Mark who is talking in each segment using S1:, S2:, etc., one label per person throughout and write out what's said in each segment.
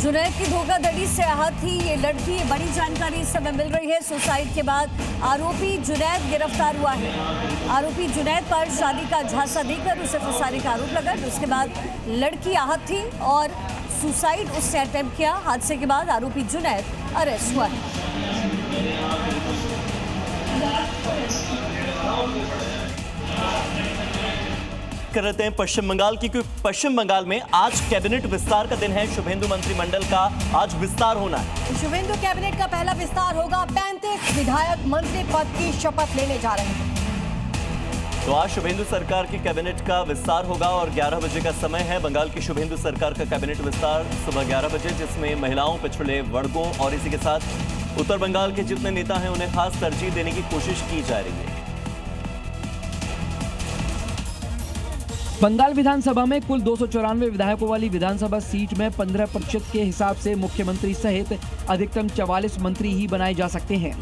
S1: जुनैद की धोखाधड़ी से आहत थी ये लड़की। बड़ी जानकारी इस समय मिल रही है। सुसाइड के बाद आरोपी जुनैद गिरफ्तार हुआ है। आरोपी जुनैद पर शादी का झांसा देकर उसे फंसाने का आरोप लगा। उसके बाद लड़की आहत थी और सुसाइड उसने अटेम्प्ट किया। हादसे के बाद आरोपी जुनैद अरेस्ट हुआ है।
S2: करते हैं पश्चिम बंगाल की, क्योंकि पश्चिम बंगाल में आज कैबिनेट विस्तार का दिन है। शुभेंदु मंत्रिमंडल का आज विस्तार होना है।
S3: शुभेंदु कैबिनेट का पहला विस्तार होगा। 35 विधायक मंत्री पद की शपथ लेने जा रहे हैं।
S2: तो आज शुभेंदु सरकार की कैबिनेट का विस्तार होगा और 11 बजे का समय है। बंगाल की शुभेंदु सरकार का कैबिनेट विस्तार सुबह 11 बजे, जिसमें महिलाओं, पिछड़े वर्गों और इसी के साथ उत्तर बंगाल के जितने नेता हैं उन्हें खास तरजीह देने की कोशिश की जा रही है।
S4: बंगाल विधानसभा में कुल 294 विधायकों वाली विधानसभा सीट में 15% के हिसाब से मुख्यमंत्री सहित अधिकतम 44 मंत्री ही बनाए जा सकते हैं।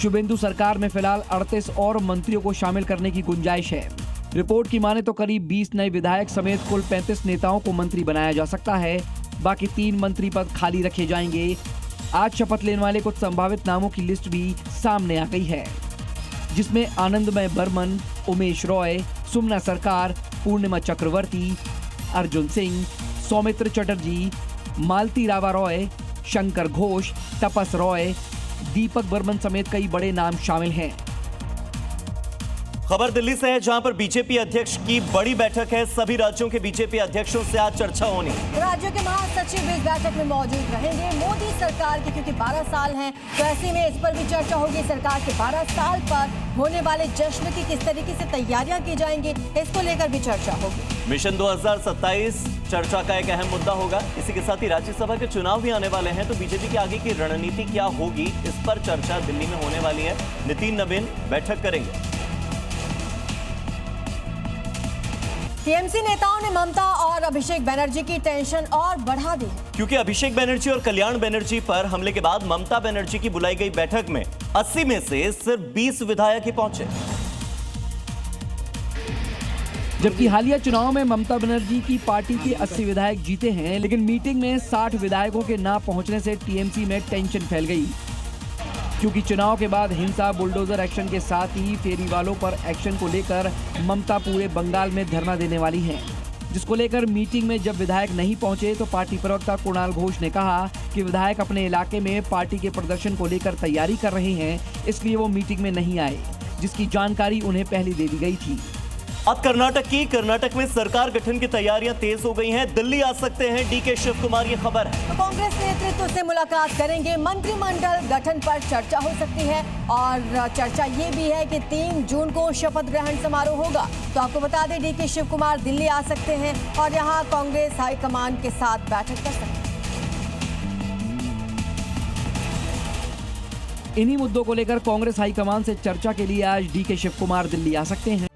S4: शुभेंदु सरकार में फिलहाल 38 और मंत्रियों को शामिल करने की गुंजाइश है। रिपोर्ट की माने तो करीब 20 नए विधायक समेत कुल 35 नेताओं को मंत्री बनाया जा सकता है। बाकी 3 मंत्री पद खाली रखे जाएंगे। आज शपथ लेने वाले कुछ संभावित नामों की लिस्ट भी सामने आ गई है, जिसमें आनंदमय बर्मन, उमेश रॉय, सुमना सरकार, पूर्णिमा चक्रवर्ती, अर्जुन सिंह, सौमित्र चटर्जी, मालती रावा रॉय, शंकर घोष, तपस रॉय, दीपक बर्मन समेत कई बड़े नाम शामिल हैं।
S2: खबर दिल्ली से है, जहां पर बीजेपी अध्यक्ष की बड़ी बैठक है। सभी राज्यों के बीजेपी अध्यक्षों से आज चर्चा होनी।
S3: राज्यों के महासचिव इस बैठक में मौजूद रहेंगे। मोदी सरकार के क्योंकि 12 साल हैं, तो ऐसे में इस पर भी चर्चा होगी। सरकार के 12 साल पर होने वाले जश्न की किस तरीके से तैयारियां की जाएंगी, इसको लेकर भी चर्चा होगी।
S2: मिशन 2027 चर्चा का एक अहम मुद्दा होगा। इसी के साथ ही राज्यसभा के चुनाव भी आने वाले हैं, तो बीजेपी की आगे की रणनीति क्या होगी, इस पर चर्चा दिल्ली में होने वाली है। नितिन नवीन बैठक करेंगे।
S3: टीएमसी नेताओं ने ममता और अभिषेक बनर्जी की टेंशन और बढ़ा दी,
S2: क्योंकि अभिषेक बनर्जी और कल्याण बनर्जी पर हमले के बाद ममता बनर्जी की बुलाई गई बैठक में 80 में से सिर्फ 20 विधायक ही पहुंचे।
S4: जबकि हालिया चुनाव में ममता बनर्जी की पार्टी के 80 विधायक जीते हैं, लेकिन मीटिंग में 60 विधायकों के ना पहुंचने से टीएमसी में टेंशन फैल गई। क्योंकि चुनाव के बाद हिंसा, बुलडोजर एक्शन के साथ ही फेरी वालों पर एक्शन को लेकर ममता पूरे बंगाल में धरना देने वाली हैं, जिसको लेकर मीटिंग में जब विधायक नहीं पहुंचे तो पार्टी प्रवक्ता कुणाल घोष ने कहा कि विधायक अपने इलाके में पार्टी के प्रदर्शन को लेकर तैयारी कर रहे हैं, इसलिए वो मीटिंग में नहीं आए, जिसकी जानकारी उन्हें पहले दे दी गई थी।
S2: अब कर्नाटक में सरकार गठन की तैयारियां तेज हो गई हैं। दिल्ली आ सकते हैं डीके शिव कुमार, ये खबर है।
S3: तो कांग्रेस नेतृत्व से मुलाकात करेंगे। मंत्रिमंडल गठन पर चर्चा हो सकती है और चर्चा ये भी है कि 3 जून को शपथ ग्रहण समारोह होगा। तो आपको बता दें, डीके शिव कुमार दिल्ली आ सकते हैं और यहाँ कांग्रेस हाईकमान के साथ बैठक कर सकते हैं।
S4: इन्हीं मुद्दों को लेकर कांग्रेस हाईकमान से चर्चा के लिए आज डीके शिव कुमार दिल्ली आ सकते हैं।